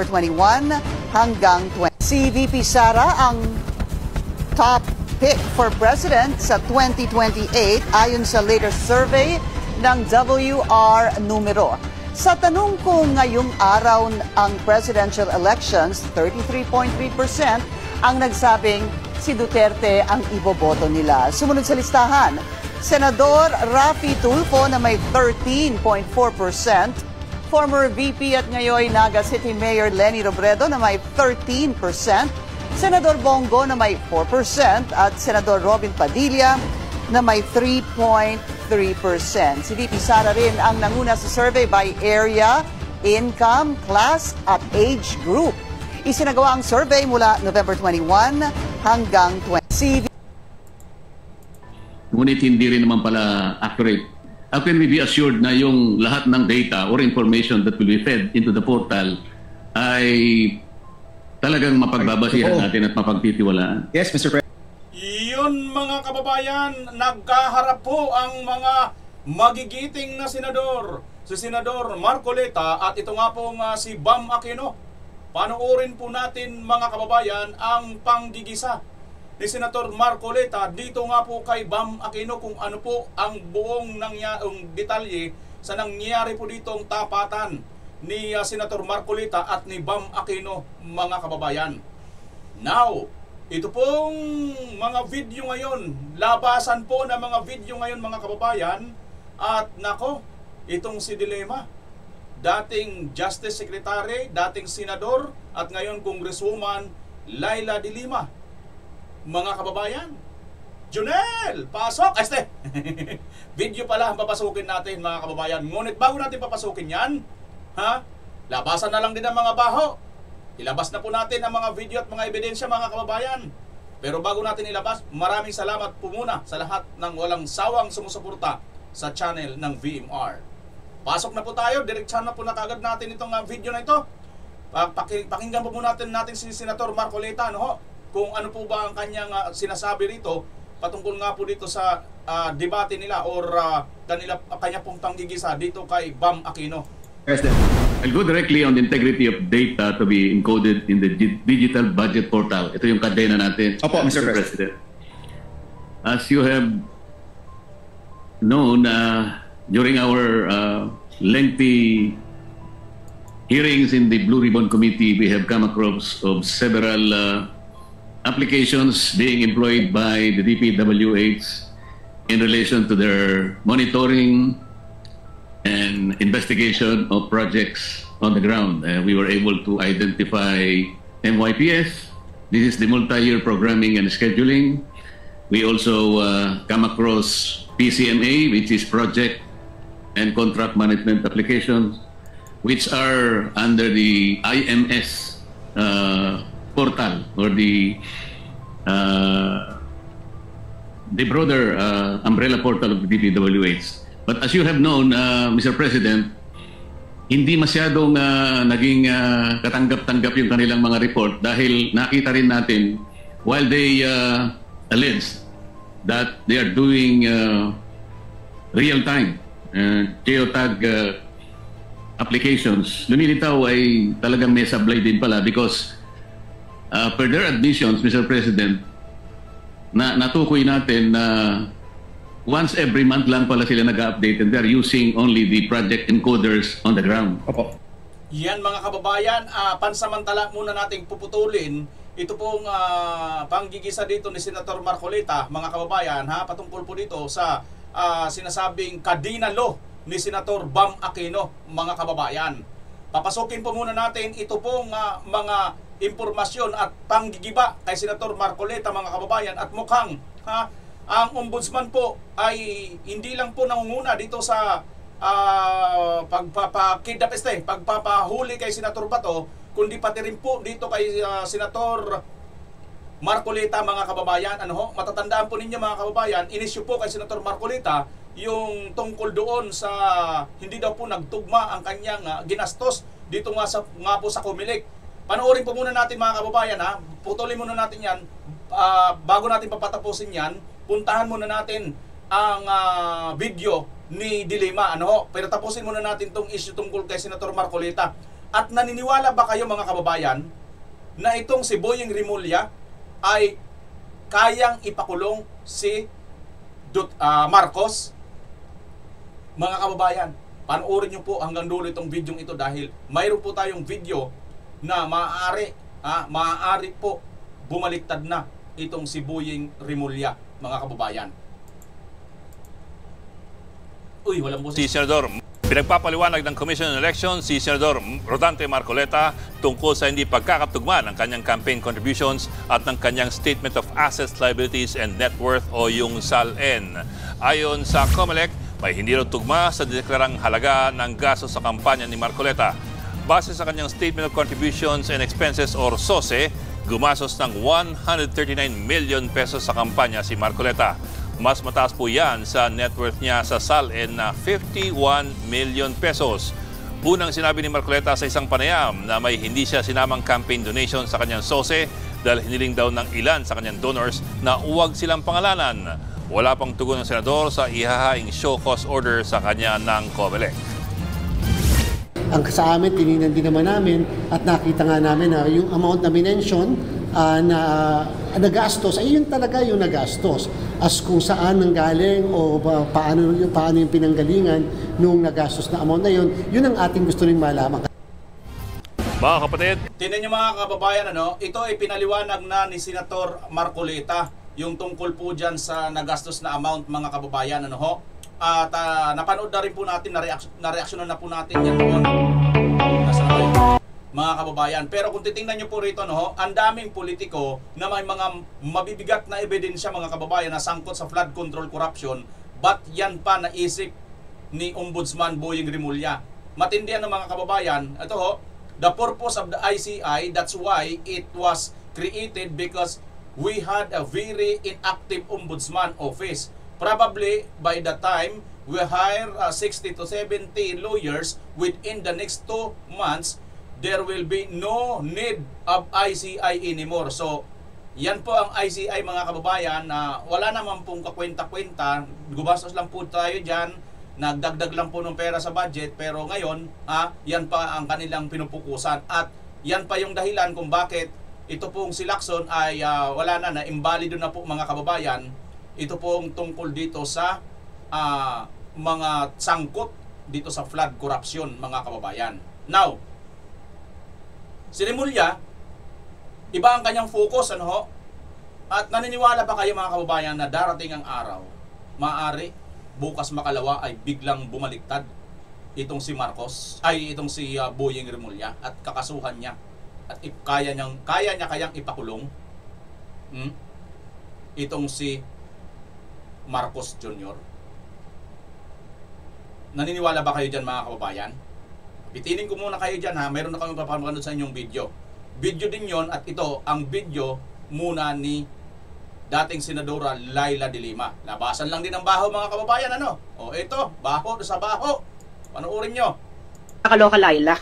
21 hanggang 20. Si VP Sara ang top pick for president sa 2028 ayon sa latest survey ng WR Numero. Sa tanong kung ngayong araw ang presidential elections, 33.3% ang nagsabing si Duterte ang iboboto nila. Sumunod sa listahan, Senador Raffy Tulfo na may 13.4%, former VP at ngayon Naga City Mayor Leni Robredo na may 13%, Senador Bongo na may 4% at Senador Robin Padilla na may 3.3%. Si VP Sara rin ang nanguna sa survey by area, income, class at age group. Isinagawa ang survey mula November 21 hanggang 20. Ngunit hindi rin naman pala accurate. How can we be assured na yung lahat ng data or information that will be fed into the portal ay talagang mapagbabasihan natin at mapagtitiwalaan? Yes, Mr. President. Iyon mga kababayan, nagkaharap po ang mga magigiting na senador. Si Senador Marcoleta at ito nga po si Bam Aquino. Panoorin po natin mga kababayan ang panggigisa ni Senator Marcoleta dito nga po kay Bam Aquino kung ano po ang buong detalye sa nangyari po ditong tapatan ni Senator Marcoleta at ni Bam Aquino mga kababayan. Now, ito pong mga video ngayon, labasan po na mga video ngayon mga kababayan at nako, itong si Dilema. Dating Justice Secretary, dating Senador, at ngayon Congresswoman Laila De Lima. Mga kababayan, Junel, pasok! Este, video pala ang papasukin natin mga kababayan. Ngunit bago natin papasukin yan, labasan na lang din ang mga baho. Ilabas na po natin ang mga video at mga ebidensya mga kababayan. Pero bago natin ilabas, maraming salamat po muna sa lahat ng walang sawang sumusuporta sa channel ng VMR. Pasok na po tayo, diretsahan na po na kagad natin itong video na ito. Pakinggan po muna natin si Senator Marcoleta, kung ano po ba ang kanyang sinasabi rito patungkol nga po dito sa debate nila or kanya pong panggigisa dito kay Bam Aquino. President. I'll go directly on the integrity of data to be encoded in the digital budget portal. Ito yung kadena natin, Opo, Mr. President. As you have known, during our lengthy hearings in the Blue Ribbon Committee, we have come across of several applications being employed by the DPWH in relation to their monitoring and investigation of projects on the ground. We were able to identify MYPS. This is the multi-year programming and scheduling. We also come across PCMA, which is project and contract management applications, which are under the IMS portal or the broader umbrella portal of the DPWH. But as you have known, Mr. President, hindi masyadong naging katanggap-tanggap yung kanilang mga report dahil nakita rin natin while they allege that they are doing real-time geotag applications, lumilitaw ay talagang may sablay din pala because per their admissions, Mr. President, natukoy natin na once every month lang pala sila nag-update and they're using only the project encoders on the ground. Opo. Yan mga kababayan, pansamantala muna nating puputulin ito pong panggigisa dito ni Senator Marcoleta, mga kababayan, patungkol po dito sa sinasabing kadina law ni Senator Bam Aquino, mga kababayan. Papasukin po muna natin ito pong mga impormasyon at panggigiba kay Senator Marcoleta, mga kababayan, at mukhang ang ombudsman po ay hindi lang po nangunguna dito sa pagpapahuli kay Senator Bato, kundi pati rin po dito kay Senator Marcoleta, mga kababayan. Matatandaan po ninyo, mga kababayan, inisyu po kay Senator Marcoleta yung tungkol doon sa hindi daw po nagtugma ang kanyang ginastos dito nga po sa Comelec. Panoorin po muna natin, mga kababayan, putulin muna natin yan. Bago natin papatapusin yan, puntahan muna natin ang video ni Dilema. Pero tapusin muna natin tong issue tungkol kay Senator Marcoleta. At naniniwala ba kayo mga kababayan na itong si Boyeng Rimulya ay kayang ipakulong si Marcos? Mga kababayan, panoorin nyo po hanggang dulo itong video ito dahil mayroon po tayong video na maaari po bumaliktad na itong si Boyeng Rimulya, mga kababayan. Uy, walang boses. Si Senador, pinagpapaliwanag ng Commission on Elections si Senador Rodante Marcoleta tungkol sa hindi pagkakatugma ng kanyang campaign contributions at ng kanyang Statement of Assets, Liabilities and Net Worth o yung SALN. Ayon sa COMELEC, may hindi raw tugma sa deklarang halaga ng gasto sa kampanya ni Marcoleta. Base sa kanyang Statement of Contributions and Expenses or SOSE, gumastos ng 139 million pesos sa kampanya si Marcoleta. Mas mataas po yan sa net worth niya sa SALN na 51 million pesos. Unang sinabi ni Marcoleta sa isang panayam na may hindi siya sinamang campaign donation sa kanyang SOSE dahil hiniling daw ng ilan sa kanyang donors na huwag silang pangalanan. Wala pang tugon ng senador sa ihahaing show cause order sa kanya ng COMELEC. Ang sa amin, tinignan din naman namin at nakita nga namin na yung amount na minention na nagastos, ay yun talaga yung nagastos. As kung saan nanggaling o paano yung pinanggalingan nung nagastos na amount na yun, yun ang ating gusto rin malaman. Mga kapatid, tingnan nyo mga kababayan, ito ay pinaliwanag na ni Senator Marcoleta yung tungkol po dyan sa nagastos na amount, mga kababayan. At napanood na rin po natin, na-reaksyonan na po natin yan noon. Mga kababayan. Pero kung titingnan nyo po rito, ang daming politiko na may mga mabibigat na ebidensya, mga kababayan, na sangkot sa flood control corruption, ba't yan pa naisip ni Ombudsman Boyeng Rimulya? Matindi yan, mga kababayan. Ito the purpose of the ICI, that's why it was created, because we had a very inactive ombudsman office. Probably by the time we hire 60 to 70 lawyers within the next 2 months, there will be no need of ICI anymore. So, yan po ang ICI, mga kababayan, na wala naman pong kakwenta-kwenta. Gumastos lang po tayo dyan, nagdagdag lang po ng pera sa budget, pero ngayon, yan pa ang kanilang pinupukusan. At yan pa yung dahilan kung bakit ito pong si Lacson ay wala na, imbalido na po, mga kababayan. Ito pong tungkol dito sa mga sangkot dito sa flood corruption, mga kababayan. Now, si Rimulya, iba ang kanyang focus, At naniniwala ba kayo, mga kababayan, na darating ang araw, maaari, bukas makalawa ay biglang bumaliktad itong si Marcos, itong si Boyeng Rimulya at kakasuhan niya. At kaya niya kayang ipakulong itong si Marcos Jr. Naniniwala ba kayo dyan, mga kababayan? Bitinin ko muna kayo dyan, Mayroon na kami papanood sa inyong video. Video din yon, at ito ang video muna ni dating Senadora Laila de Lima. Labasan lang din ang baho, mga kababayan, O ito, baho sa baho. Panoorin nyo. Nakaloka, Laila.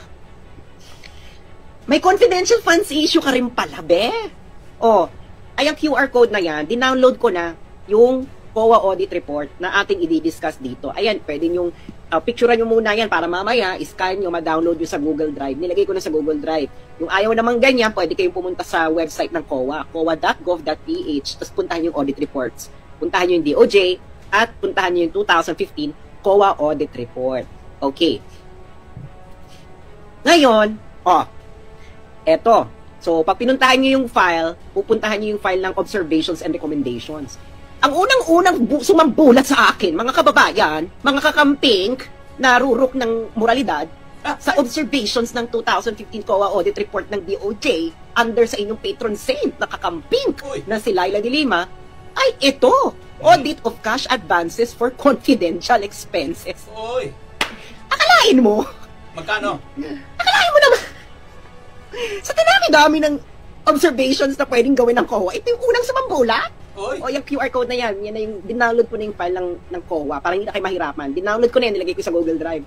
May confidential funds issue ka rin pala, be. Ay ang QR code na yan, dinownload ko na yung COA audit report na ating i-discuss dito. Ayan, pwede yung picturean nyo muna yan para mamaya, scan nyo, ma-download nyo sa Google Drive. Nilagay ko na sa Google Drive. Yung ayaw naman ganyan, pwede kayong pumunta sa website ng COA, coa.gov.ph, tapos puntahan yung audit reports. Puntahan nyo yung DOJ, at puntahan nyo yung 2015 COA audit report. Okay. Ngayon, eto. So, pag pinuntahan nyo yung file, pupuntahan nyo yung file ng observations and recommendations. Ang unang-unang sumambulat sa akin, mga kababayan, mga kakamping, narurok ng moralidad, sa observations ng 2015 COA audit report ng DOJ, under sa inyong patron saint na kakamping na si Laila de Lima, ay ito, audit of cash advances for confidential expenses. Akalain mo? Magkano? Akalain mo naman, sa dinami-dami ng observations na pwedeng gawin ng COA, ito yung unang sumambulat. Yung QR code na yan na yung dinownload ko na yung file ng COA para hindi na kayo mahirapan. Dinownload ko na yan, nilagay ko sa Google Drive.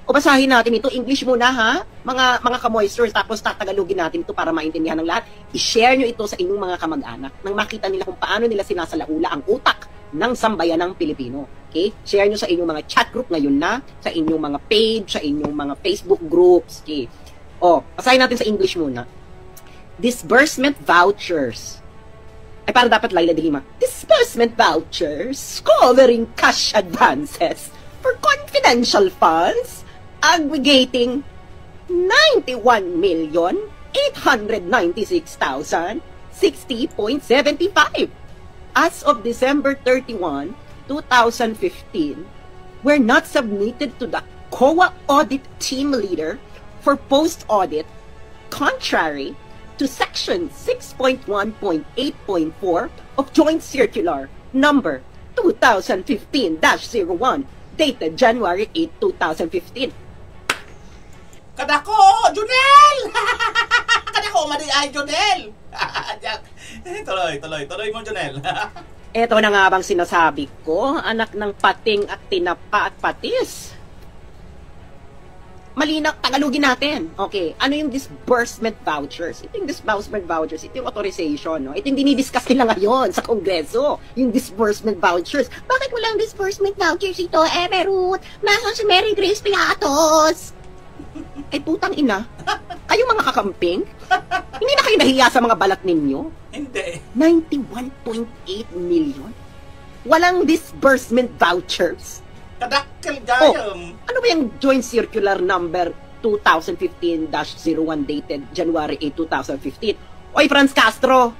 Basahin natin ito, English muna mga ka-moisters, tapos tatagalogin natin ito para maintindihan ng lahat. I-share nyo ito sa inyong mga kamag-anak nang makita nila kung paano nila sinasalaula ang utak ng sambayanang Pilipino. Okay? Share nyo sa inyong mga chat group ngayon na, sa inyong mga page, sa inyong mga Facebook groups. Okay? Basahin natin sa English muna. Disbursement vouchers. Ay, parang dapat Laila de Lima. Disbursement vouchers covering cash advances for confidential funds aggregating 91,896,060.75 as of December 31, 2015 were not submitted to the COA audit team leader for post-audit, contrary to Section 6.1.8.4 of Joint Circular Number 2015-01 dated January 8, 2015. Kadako, Junel! Kadako, madi ay, Junel! Tuloy mo, Junel. Ito na nga bang sinasabi ko, anak ng pating at tinapa at patis. Malinaw, Tagalogin natin. Okay, ano yung disbursement vouchers? Ito yung disbursement vouchers, ito yung authorization, no? Ito yung dinidiscuss nila ngayon sa Kongreso, yung disbursement vouchers. Bakit walang disbursement vouchers ito, Ruth? Nasaan si Mary Grace Piatos? Ay, putang ina. Kayo mga kakamping? Hindi na kayo nahiya sa mga balat ninyo? Hindi. 91.8 million? Walang disbursement vouchers? Kadakkel gayam. Ano ba yung Joint Circular Number 2015-01 dated January 8, 2015? Oy, Franz Castro!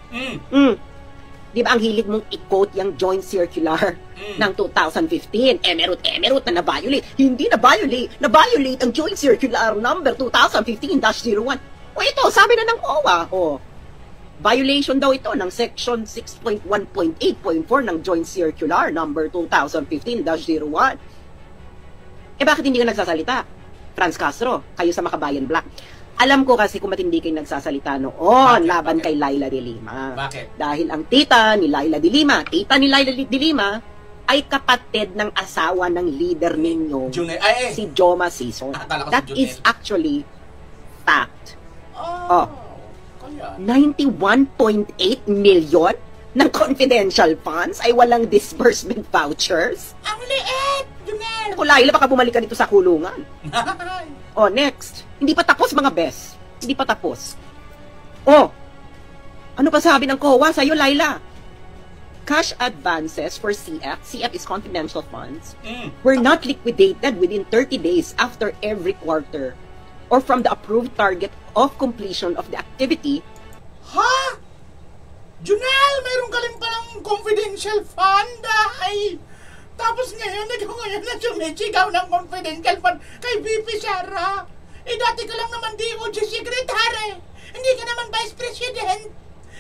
Di ba ang hilig mong i-quote yung Joint Circular ng 2015? Emerald na na-violate. Hindi na-violate ang Joint Circular Number 2015-01. O ito, sabi na ng OWA. Violation daw ito ng Section 6.1.8.4 ng Joint Circular Number 2015-01. Bakit hindi ka nagsasalita? Franz Castro, kayo sa Makabayan Black. Alam ko kasi kung matindi kayo nagsasalita noon laban kay Laila de Lima. Bakit? Dahil ang tita ni Laila de Lima, ay kapatid ng asawa ng leader ninyo, Junel. si Joma Sison. That is actually fact. 91.8 million ng confidential funds ay walang disbursement vouchers? Ang liit, Junel! Naku, Laila, baka bumalik ka dito sa kulungan. Next. Hindi pa tapos, mga bes. Hindi pa tapos. Ano pa sabi ng COA sa'yo, Laila? Cash advances for CF is confidential funds, were not liquidated within 30 days after every quarter or from the approved target of completion of the activity. Ha? Junel, mayroon ka rin palang confidential fund, ay. Tapos ngayon na sumitsigaw ng confidential fund kay VP Sara. Dati ka lang naman DOJ Secretary. Hindi ka naman Vice President.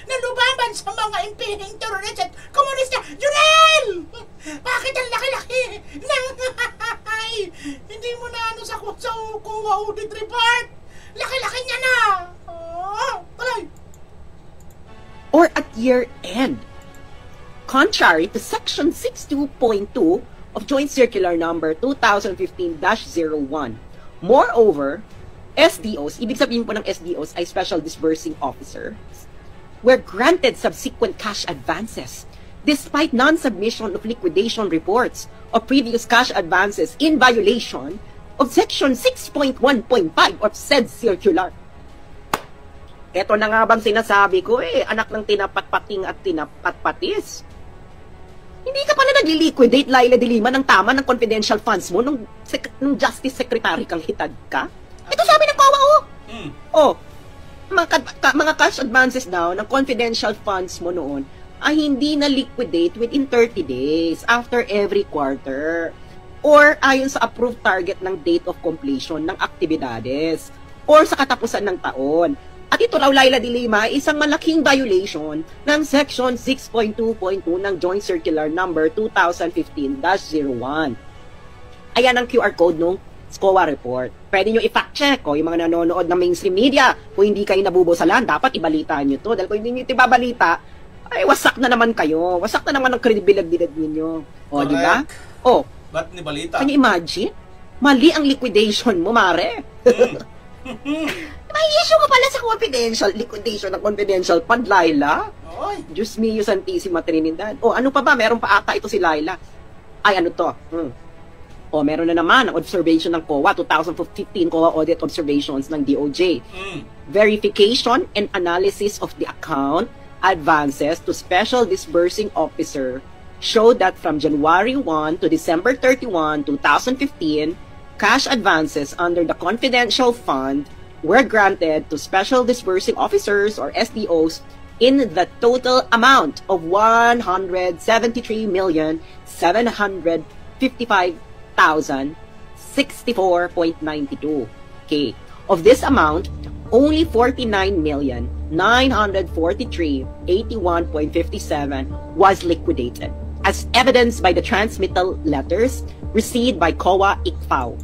Nalubaban sa mga impihing terrorist at komunista. Junel! Bakit ang laki-laki ng hindi mo na sa COA audit report? Laki-laki niya na! Tuloy! Or at year end. Contrary to Section 62.2 of Joint Circular Number 2015-01. Moreover, SDOs, ibig sabihin po ng SDOs ay Special Disbursing Officers, were granted subsequent cash advances despite non-submission of liquidation reports of previous cash advances in violation of Section 6.1.5 of said circular. Ito na nga bang sinasabi ko anak ng tinapatpating at tinapatpatis. Hindi ka pala nag-liquidate, Laila de Lima, ng tama ng confidential funds mo nung Justice Secretary kang hitad ka? Ito sabi ng COA, mga cash advances daw ng confidential funds mo noon ay hindi na liquidate within 30 days after every quarter or ayon sa approved target ng date of completion ng aktibidades or sa katapusan ng taon. At ito raw, Laila de Lima, isang malaking violation ng Section 6.2.2 ng Joint Circular Number 2015-01. Ayan ang QR code nung SCOA report. Pwede nyo i-fact check yung mga nanonood ng mainstream media. Kung hindi kayo nabubusalan, dapat ibalita nyo to. Dahil kung hindi nyo ito ibabalita, ay wasak na naman kayo. Wasak na naman ang credibility ninyo. Di ba? Ba't ni balita? Can you imagine? Mali ang liquidation mo, mare. May issue ka pala sa confidential liquidation ng confidential fund, Laila. Diyos mio santissima Trinidad. Ano pa ba? Meron pa ata ito si Laila. Ay, ano to? O meron na naman ang observation ng COA, 2015 COA audit observations ng DOJ. Verification and analysis of the account advances to Special Disbursing Officer showed that from January 1 to December 31, 2015, cash advances under the confidential fund were granted to Special Disbursing Officers or SDOs in the total amount of 173,755,064.92. Okay. Of this amount, only 49,943,81.57 was liquidated, as evidenced by the transmittal letters received by COA ICFAO,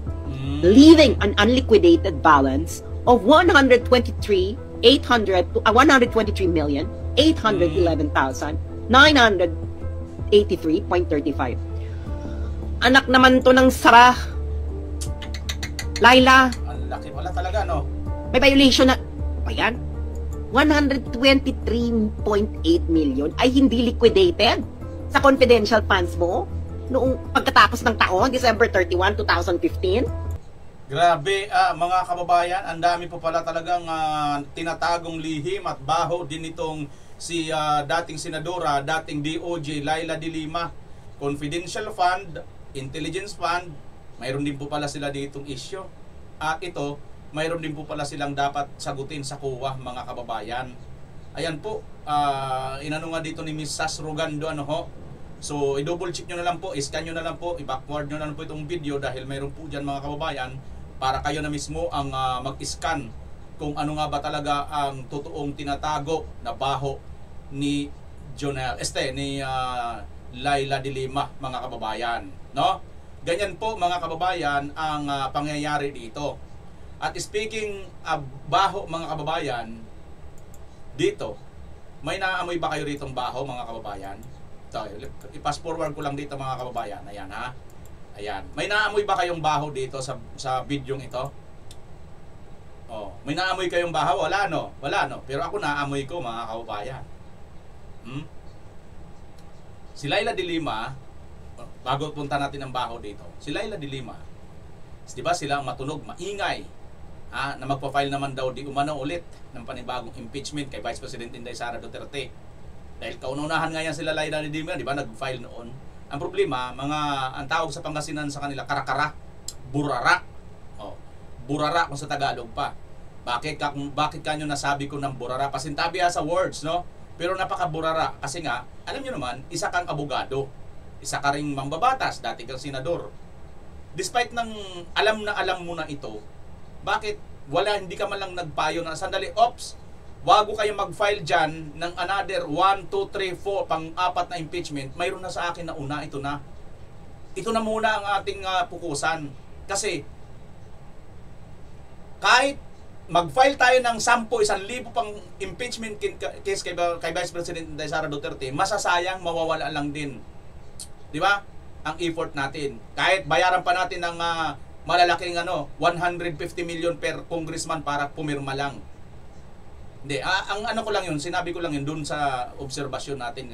leaving an unliquidated balance of 123,811,983.35. Anak naman to ng Sara. Laila, Ang laki pala talaga, no? may violation na, pa yan? 123.8 million ay hindi liquidated sa confidential funds mo noong pagkatapos ng taon, December 31, 2015? Grabe, mga kababayan, ang dami po pala talagang tinatagong lihim at baho din itong si dating senadora, dating DOJ, Laila de Lima. Confidential fund, intelligence fund, mayroon din po pala sila ditong issue. At ito, mayroon din po pala silang dapat sagutin sa COA, mga kababayan. Ayan po, inano nga dito ni Ms. Sas Rogando, ano ho. So, i-double check nyo na lang po, i-scan nyo na lang po, i-backward nyo na lang po itong video dahil mayroon po dyan, mga kababayan, para kayo na mismo ang mag-scan kung ano nga ba talaga ang totoong tinatago na baho ni Laila de Lima, mga kababayan, no? Ganyan po, mga kababayan, ang pangyayari dito. At speaking of baho, mga kababayan, dito, may naamoy ba kayo ritong baho, mga kababayan? So, i-pass forward ko lang dito, mga kababayan. Ayan, ha? Ayan. May naamoy ba kayong baho dito sa bidyong ito? Oh, may naamoy kayong baho? Wala, no? Wala, no? Pero ako naamoy ko, mga kababayan. Si Laila de Lima, bago punta natin ang baho dito, si Laila de Lima, di ba sila ang matunog, maingay, na magpa-file naman daw di umano ulit ng panibagong impeachment kay Vice President Inday Sara Duterte. Dahil kaunahan nga yan sila Laila de Lima, di ba, nag-file noon. Ang problema, ang tawag sa Pangasinan sa kanila, karakara, burara. Oh, burara kung sa Tagalog pa. Bakit kanyo nasabi ko ng burara? Pasintabi sa words, no? Pero napaka-burara kasi nga, alam nyo naman, isa kang abogado, isa ka ring mambabatas, dati kang senador. Despite ng alam mo na ito, bakit hindi ka man lang nagpayo na sandali, ops, bago kayo mag-file dyan ng another 1, 2, 3, 4, pang-apat na impeachment, mayroon na sa akin na una, ito na. Ito na muna ang ating pukusan. Kasi, kahit mag-file tayo ng 10,000 pang impeachment case kay Vice President Inday Sara Duterte, masasayang, mawawala lang din. Di ba? Ang effort natin. Kahit bayaran pa natin ng malalaking 150 million per congressman para pumirma lang. Hindi, ang ko lang yun, sinabi ko lang yun dun sa obserbasyon natin,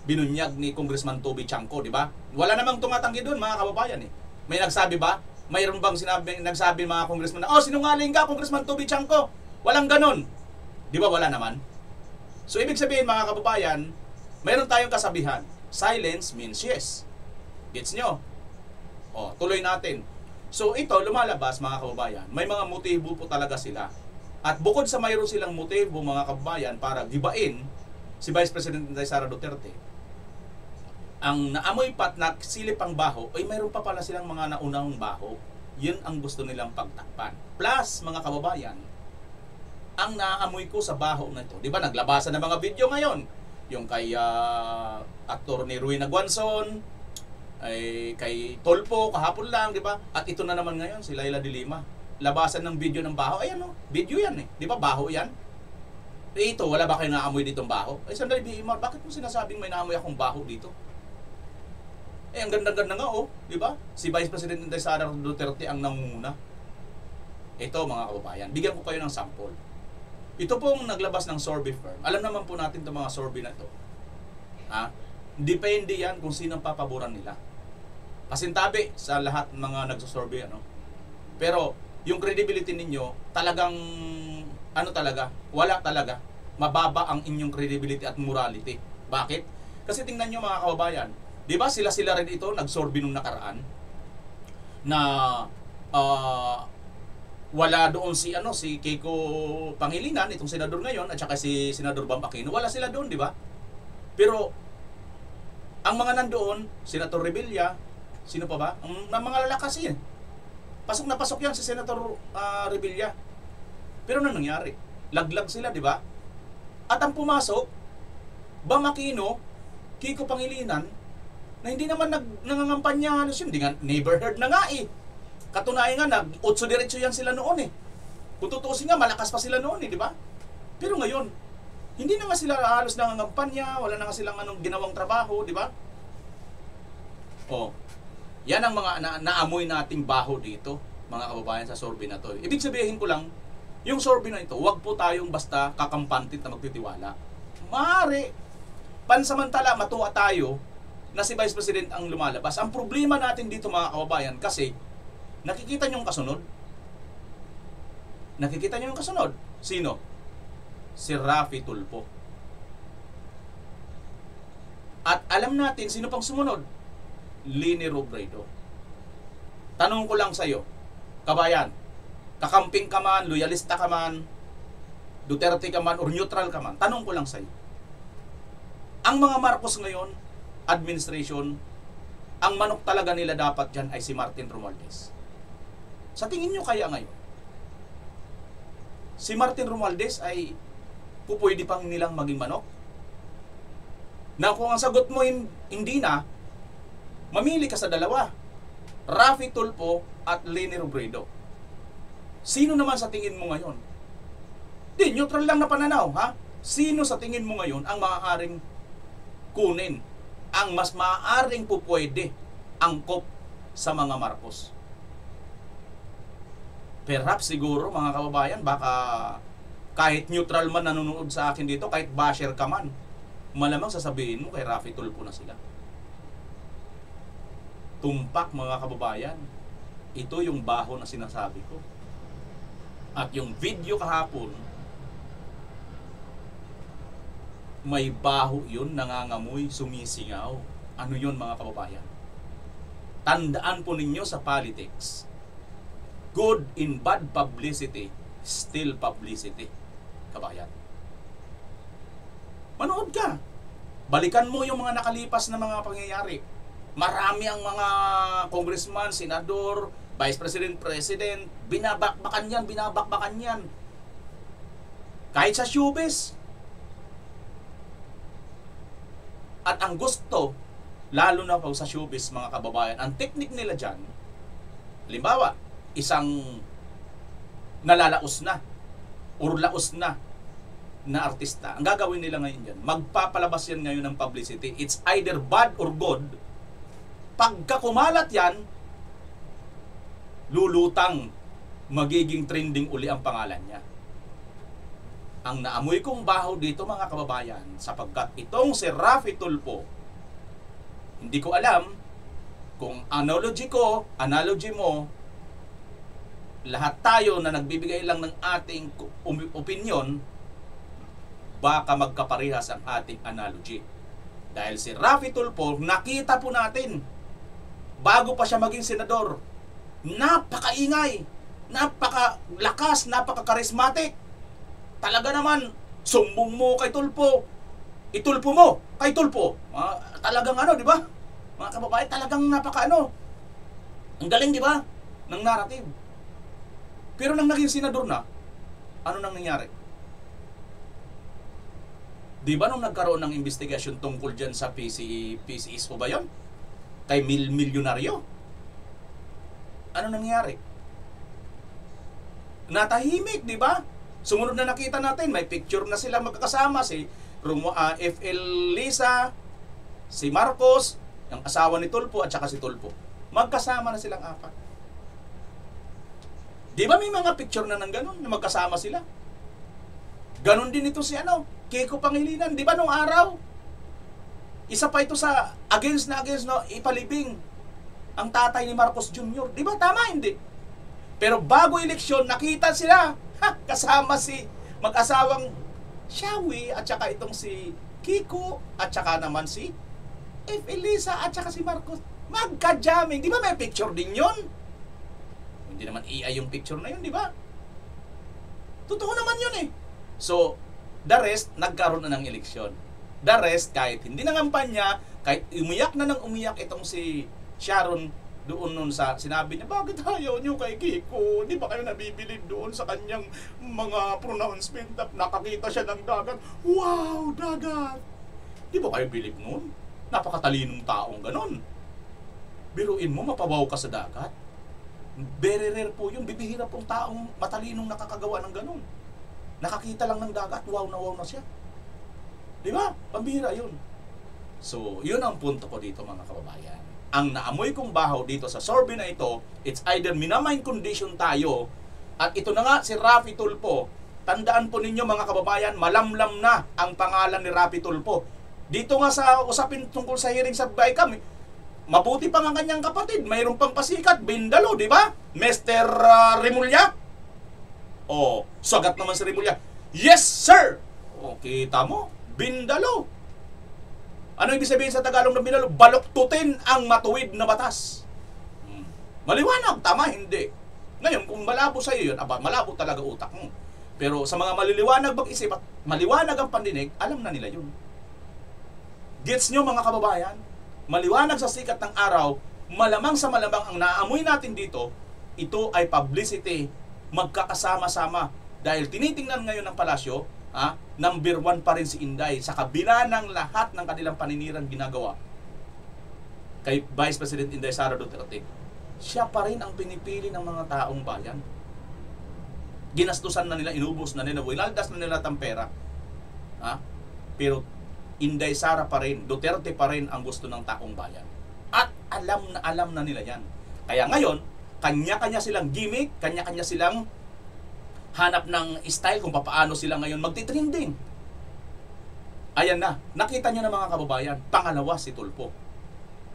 binunyag ni Congressman Toby Chanco, di ba? Wala namang tumatanggi dun, mga kababayan eh. May nagsabi ba? Mayroon bang nagsabi mga congressman na, sinungaling ka, Congressman Toby Chanco? Walang ganon. Di ba wala naman? So, ibig sabihin, mga kababayan, mayroon tayong kasabihan, silence means yes. Gets nyo? Tuloy natin. So, ito, lumalabas, mga kababayan, may mga motibo po talaga sila. At bukod sa mayroon silang motibo, mga kababayan, para gibain si Vice President Inday Sara Duterte, ang naamoy pat na silip ang baho, ay mayroon pa pala silang mga naunang baho. Yun ang gusto nilang pagtakpan. Plus, mga kababayan, ang naamoy ko sa baho na ito, di ba naglabasan ng mga video ngayon? Yung kay aktor ni Ruy Naguanson, ay kay Tolpo, kahapon lang, di ba? At ito na naman ngayon, si Laila de Lima. Labasan ng video ng baho. Ayan video yan eh. Di ba baho yan? Ito, wala ba kayo naamoy ditong baho? Sandali, B.E.M.A., bakit mo sinasabing may naamoy akong baho dito? Ang ganda-ganda nga di ba? Si Vice President Inday Sara Duterte ang nangunguna. Ito, mga kababayan, bigyan ko kayo ng sample. Ito pong naglabas ng survey firm. Alam naman po natin itong mga survey na ito. Depende yan kung sino ang papaboran nila. Pasintabi sa lahat ng mga nagsusurvey, ano. Pero yung credibility ninyo talagang wala talaga. Mababa ang inyong credibility at morality. Bakit? Kasi tingnan nyo mga kababayan, di ba sila rin ito nagsurvey nung nakaraan na wala doon si Kiko Pangilinan, itong senador ngayon, at saka si Senador Bam Aquino, wala sila doon, di ba? Pero ang mga nandoon, Senator Revilla, sino pa ba? Ang mga lalakas yan. Pasok na pasok yan si Senator Revilla. Pero ano nangyari? Laglag sila, di ba? At ang pumasok, Bam Aquino, Kiko Pangilinan, na hindi naman nangangampanya, hindi nga, never heard na nga eh. Katunayan nga, nag-otso diretso yan sila noon eh. Kung tutusin nga, malakas pa sila noon eh, di ba? Pero ngayon, hindi na nga sila halos nangangampanya, wala na nga silang ginawang trabaho, di ba? Oh, yan ang mga naamoy nating baho dito, mga kababayan, sa survey na to. Ibig sabihin ko lang, yung survey na ito, wag po tayong basta kakampantit na magtitiwala. Maaari, pansamantala, matuwa tayo na si Vice President ang lumalabas. Ang problema natin dito, mga kababayan, kasi nakikita niyo yung kasunod? Nakikita niyo yung kasunod? Sino? Si Raffy Tulfo. At alam natin, sino pang sumunod? Leni Robredo. Tanong ko lang sa'yo, kabayan, kakamping ka man, loyalista ka man, Duterte ka man, or neutral ka man, tanong ko lang sa'yo. Ang mga Marcos ngayon, administration, ang manok talaga nila dapat dyan ay si Martin Romualdez. Sa tingin nyo kaya ngayon, si Martin Romualdez ay pupwede pang nilang maging manok? Na kung ang sagot mo hindi na, mamili ka sa dalawa, Raffy Tulfo at Leni Robredo. Sino naman sa tingin mo ngayon? Di, neutral lang na pananaw, ha? Sino sa tingin mo ngayon ang maaaring kunin, ang mas maaaring pupwede angkop sa mga Marcos? Perhaps siguro, mga kababayan, baka kahit neutral man nanonood sa akin dito, kahit basher ka man, malamang sasabihin mo kay Raffy Tulfo na sila. Tumpak, mga kababayan. Ito yung baho na sinasabi ko. At yung video kahapon, may baho yun, nangangamoy, sumisingaw. Ano yun, mga kababayan? Tandaan po ninyo sa politics, good in bad publicity, still publicity, kabayan. Manood ka. Balikan mo yung mga nakalipas na mga pangyayari. Marami ang mga congressman, senador, vice president, president, binabakbakan yan. Kahit sa showbiz. At ang gusto, lalo na po sa showbiz, mga kababayan, ang technique nila dyan, halimbawa, isang nalalaos na, or laos na artista, ang gagawin nila ngayon dyan, magpapalabas yan ngayon ng publicity. It's either bad or good. Pagka kumalat yan, lulutang, magiging trending uli ang pangalan niya. Ang naamoy kong baho dito, mga kababayan, sapagkat itong si Raffy Tulfo, hindi ko alam kung analogy mo, lahat tayo na nagbibigay lang ng ating opinion, baka magkaparehas ang ating analogy. Dahil si Raffy Tulfo, nakita po natin, bago pa siya maging senador, napakaingay, napakalakas, napaka-charismatic. Talaga naman, sumbong mo kay Tulfo, itulpo mo kay Tulfo. Talagang di ba? Mga kababayan, talagang ang galing, di ba? Ng narrative. Pero nang naging senador na, ano nang nangyari? Di ba nung nagkaroon ng investigation tungkol dyan sa PCS po ba yun? Kay milyonaryo? Ano nangyari? Natahimik, di ba? Sumunod na nakita natin, may picture na sila magkakasama, si FL Lisa, si Marcos, ang asawa ni Tulfo at saka si Tulfo. Magkasama na silang apat. Di ba may mga picture na ng ganun, na magkasama sila? Ganon din ito si Kiko Pangilinan. Di ba nung araw? Isa pa ito sa against, ipalibing ang tatay ni Marcos Jr. Di ba? Tama, hindi? Pero bago eleksyon, nakita sila, kasama si mag-asawang Shawi at saka itong si Kiko at saka naman si F. Elisa at saka si Marcos. Magka-jamming. Di ba may picture din yun? Hindi naman AI yung picture na yun, di ba? Totoo naman yun eh. So, the rest, nagkaroon na ng eleksyon. The rest, kahit hindi nangampanya, kahit umiyak na ng umiyak itong si Sharon doon nun sa sinabi niya, bakit ayaw nyo kay Kiko? Di ba kayo nabibilib doon sa kanyang mga pronouncement na nakakita siya ng dagat? Wow, dagat! Di ba kayo bilib nun? Napakatalinong taong ganon. Biruin mo, mapawaw ka sa dagat. Very rare po yun. Bibihira pong taong matalinong nakakagawa ng ganon. Nakakita lang ng dagat, wow na siya. Di ba? Pambihira yun. So, yun ang punto ko dito mga kababayan. Ang naamoy kong bahaw dito sa survey na ito, it's either minamind condition tayo, at ito na nga si Raffy Tulfo. Tandaan po ninyo mga kababayan, malamlam na ang pangalan ni Raffy Tulfo. Dito nga sa usapin tungkol sa hearing sa BICAM, mabuti pa ang kanyang kapatid, mayroon pang pasikat, Bindalo, di ba? Mr. Remulla. Oh, sagat naman si Remulla. Yes, sir! O, kita mo, Bindalo. Ano ibig sabihin sa Tagalog ng Bindalo? Baluktutin ang matuwid na batas. Maliwanag, tama, hindi. Ngayon, kung malabo sa iyo yun, malabo talaga utak mo. Pero sa mga maliliwanag mag-isip at maliwanag ang pandinig, alam na nila yun. Gets nyo mga kababayan? Maliwanag sa sikat ng araw, malamang sa malamang ang naamoy natin dito, ito ay publicity, magkakasama-sama. Dahil tinitingnan ngayon ng palasyo, number 1 pa rin si Inday sa kabila ng lahat ng kanilang paninirang ginagawa kay Vice President Inday Sara Duterte. Siya pa rin ang pinipili ng mga taong bayan. Ginastusan na nila, inubos na nila, winaldas na nila ang pera. Pero Inday Sara pa rin, Duterte pa rin ang gusto ng taong bayan. At alam na nila yan. Kaya ngayon, kanya-kanya silang gimmick, kanya-kanya silang hanap ng style kung paano sila ngayon magtitrending. Ayan na, nakita nyo na mga kababayan, pangalawa si Tulfo.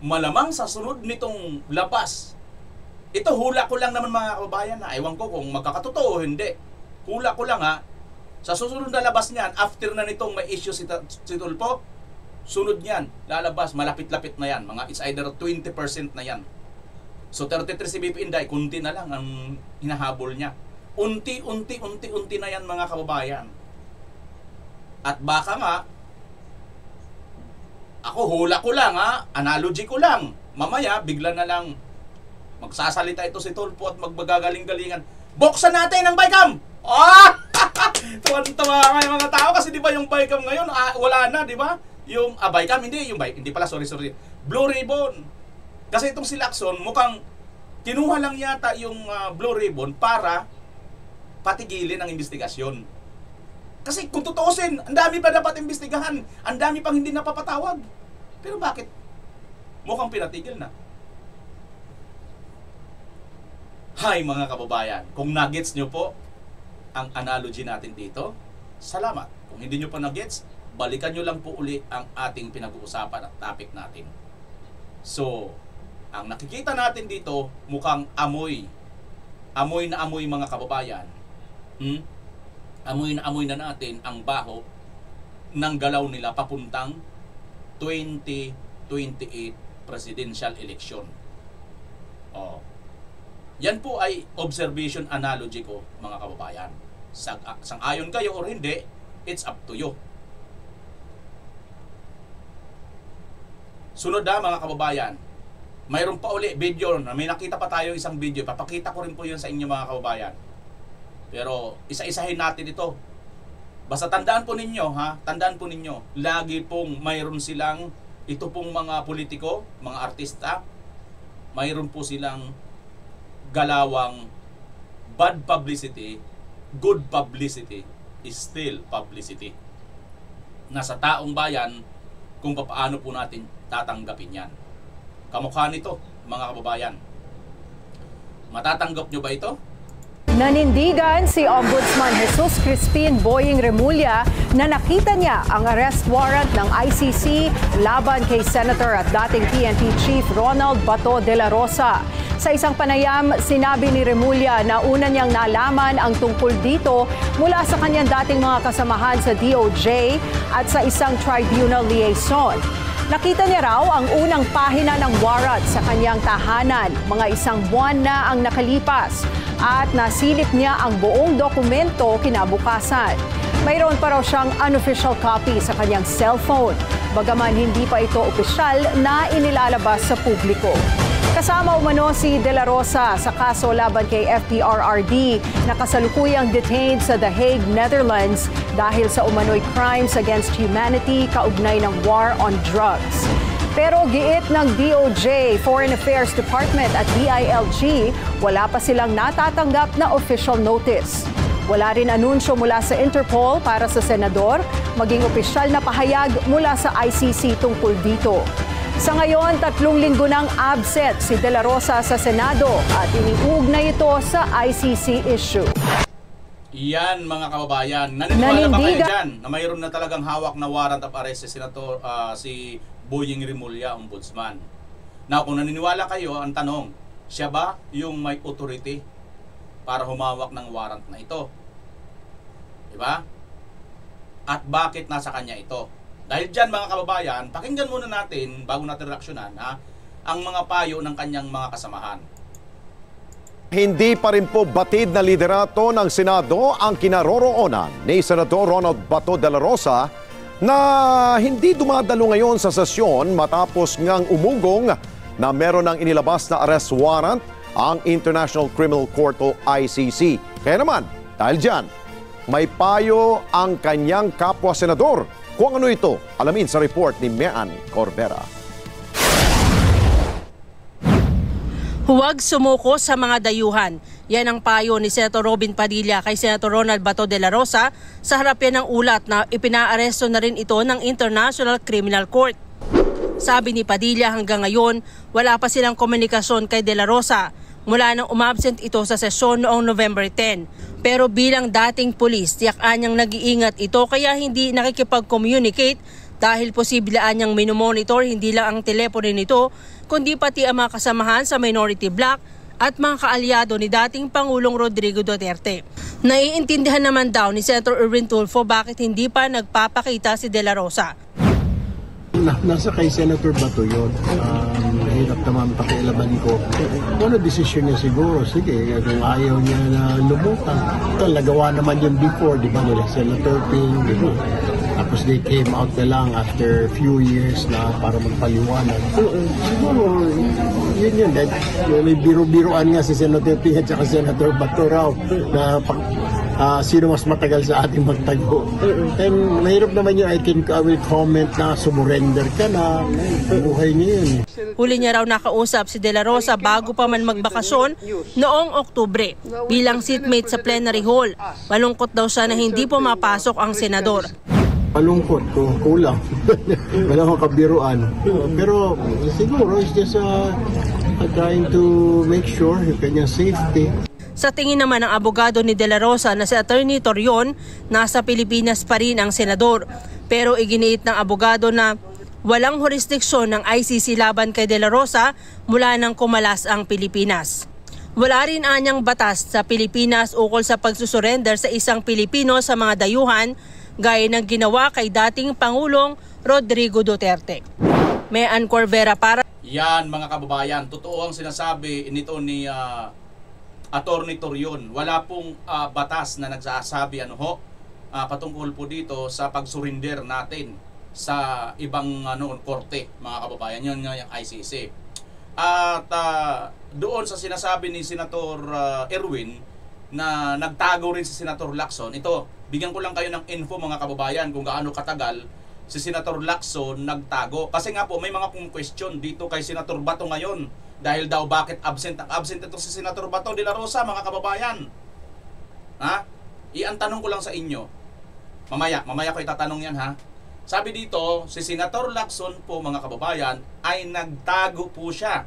Malamang sa sunod nitong labas, ito hula ko lang naman mga kababayan, ewan ko kung magkakatotoo o hindi. Hula ko lang sa susunod na labas niyan, after na nitong may issue si Tulfo, sunod niyan, lalabas, malapit-lapit na yan, it's either 20% na yan. So 33 si BP Inday, kunti na lang ang hinahabol niya. Unti-unti na yan mga kababayan. At baka nga, ako hula ko lang analogy ko lang. Mamaya, bigla na lang magsasalita ito si Tulfo at magbagagaling-galingan. Buksan natin ang BICAM! Tuwan-tuwa nga yung mga tao kasi di ba yung BICAM ngayon, wala na, di ba? Yung, BICAM, hindi pala, sorry. Blue Ribbon. Kasi itong si Lacson, mukhang kinuha lang yata yung Blue Ribbon para patigilin ang investigasyon. Kasi kung tutuusin, ang dami pa dapat investigahan, ang dami pang hindi napapatawag. Pero bakit? Mukhang pinatigil na. Hi mga kababayan, kung nagets nyo po ang analogy natin dito, salamat. Kung hindi nyo pa nagets, balikan nyo lang po uli ang ating pinag-uusapan at topic natin. So, ang nakikita natin dito, mukhang amoy. Amoy na amoy mga kababayan. Amoy na natin ang baho ng galaw nila papuntang 2028 presidential election. Yan po ay observation analogy ko mga kababayan. Sang-ayon kayo or hindi, it's up to you. Sunod mga kababayan, mayroon pa uli video na may nakita pa tayo isang video. Papakita ko rin po yun sa inyo mga kababayan. Pero isa-isahin natin ito. Basta tandaan po ninyo, tandaan po ninyo, lagi pong mayroon silang, ito pong mga politiko, mga artista, mayroon po silang galawang bad publicity, good publicity is still publicity. Nasa taong bayan kung paano po natin tatanggapin yan. Kamukha nito, mga kababayan. Matatanggap nyo ba ito? Nanindigan si Ombudsman Jesus Crispin Boying Remulla na nakita niya ang arrest warrant ng ICC laban kay Senator at dating PNP Chief Ronald Bato de la Rosa. Sa isang panayam, sinabi ni Remulla na una niyang nalaman ang tungkol dito mula sa kanyang dating mga kasamahan sa DOJ at sa isang tribunal liaison. Nakita niya raw ang unang pahina ng warrant sa kanyang tahanan, mga isang buwan na ang nakalipas, at nasilip niya ang buong dokumento kinabukasan. Mayroon pa raw siyang unofficial copy sa kanyang cellphone, bagaman hindi pa ito opisyal na inilalabas sa publiko. Kasama umano si De La Rosa sa kaso laban kay FPRRD na kasalukuyang detained sa The Hague, Netherlands dahil sa umano'y crimes against humanity kaugnay ng war on drugs. Pero giit ng DOJ, Foreign Affairs Department at DILG, wala pa silang natatanggap na official notice. Wala rin anunsyo mula sa Interpol para sa senador, maging opisyal na pahayag mula sa ICC tungkol dito. Sa ngayon, 3 linggo nang absent si De La Rosa sa Senado at iniugnay ito sa ICC issue. Iyan mga kababayan, naniniwala ba kayo dyan na mayroon na talagang hawak na warrant of arrest si Senator si Boying Remulla, Ombudsman? Now, kung naniniwala kayo, ang tanong, siya ba yung may authority para humawak ng warrant na ito? Diba? At bakit nasa kanya ito? Dahil dyan mga kababayan, pakinggan muna natin bago natin reaksyonan ang mga payo ng kanyang mga kasamahan. Hindi pa rin po batid na liderato ng Senado ang kinaroroonan ni Senador Ronald Bato de la Rosa na hindi dumadalo ngayon sa sesyon matapos ngang umugong na meron ng inilabas na arrest warrant ang International Criminal Court o ICC. Kaya naman, dahil dyan, may payo ang kanyang kapwa-senador. Kung ano ito, alamin sa report ni Mean Corbera. Huwag sumuko sa mga dayuhan. Yan ang payo ni Senator Robin Padilla kay Senator Ronald Bato de la Rosa sa harap yan ng ulat na ipinaaresto na rin ito ng International Criminal Court. Sabi ni Padilla hanggang ngayon, wala pa silang komunikasyon kay de la Rosa mula nang umabsent ito sa sesyon noong November 10. Pero bilang dating pulis, tiyak anyang nag-iingat ito kaya hindi nakikipag-communicate dahil posible anyang minomonitor hindi lang ang telepono nito kundi pati ang mga kasamahan sa minority bloc at mga kaalyado ni dating Pangulong Rodrigo Duterte. Naiintindihan naman daw ni Senator Erwin Tulfo bakit hindi pa nagpapakita si De La Rosa. Nasa kay Senator Bato yun. Mahirap naman pakialaman ko. Ano decision niya siguro? Sige, kung ayaw niya na lumutan. Ito, nagawa naman yun before, di ba nila? Senator Ping, di ba? Tapos they came out na lang after few years na para magpaliwanag. Siguro, yun. May biro-biroan nga si Senator Ping at saka Senator Bato raw na sino mas matagal sa ating magtago. And mahirap naman yun, I will comment na sumurrender ka na, buhay niya yun. Huli niya raw nakausap si De La Rosa bago pa man magbakasyon noong Oktubre bilang seatmate sa plenary hall. Malungkot daw siya na hindi pumapasok ang senador. Malungkot, kulang. Walang kabiruan. Pero siguro it's just trying to make sure yung kanyang safety. Sa tingin naman ng abogado ni De La Rosa na si Attorney Torion, nasa Pilipinas pa rin ang senador. Pero iginiit ng abogado na walang jurisdiksyon ng ICC laban kay De La Rosa mula nang kumalas ang Pilipinas. Wala rin anyang batas sa Pilipinas ukol sa pagsusurrender sa isang Pilipino sa mga dayuhan gaya ng ginawa kay dating Pangulong Rodrigo Duterte. Mean Corbera para... Yan mga kababayan, totoo ang sinasabi nito ni Attorney Torion. Wala pong batas na nagsasabi patungkol po dito sa pag-surrender natin sa ibang korte, mga kababayan. Yun nga yung ICC. At doon sa sinasabi ni Senator Erwin na nagtago rin si Senator Lacson, ito, bigyan ko lang kayo ng info mga kababayan kung gaano katagal si Senator Lacson nagtago. Kasi nga po may mga question dito kay Senator Bato ngayon. Dahil daw bakit absent ito si Senator Bato de la Rosa, mga kababayan. Ang tanong ko lang sa inyo. Mamaya ko itatanong yan ha. Sabi dito, si Senator Lacson po mga kababayan ay nagtago po siya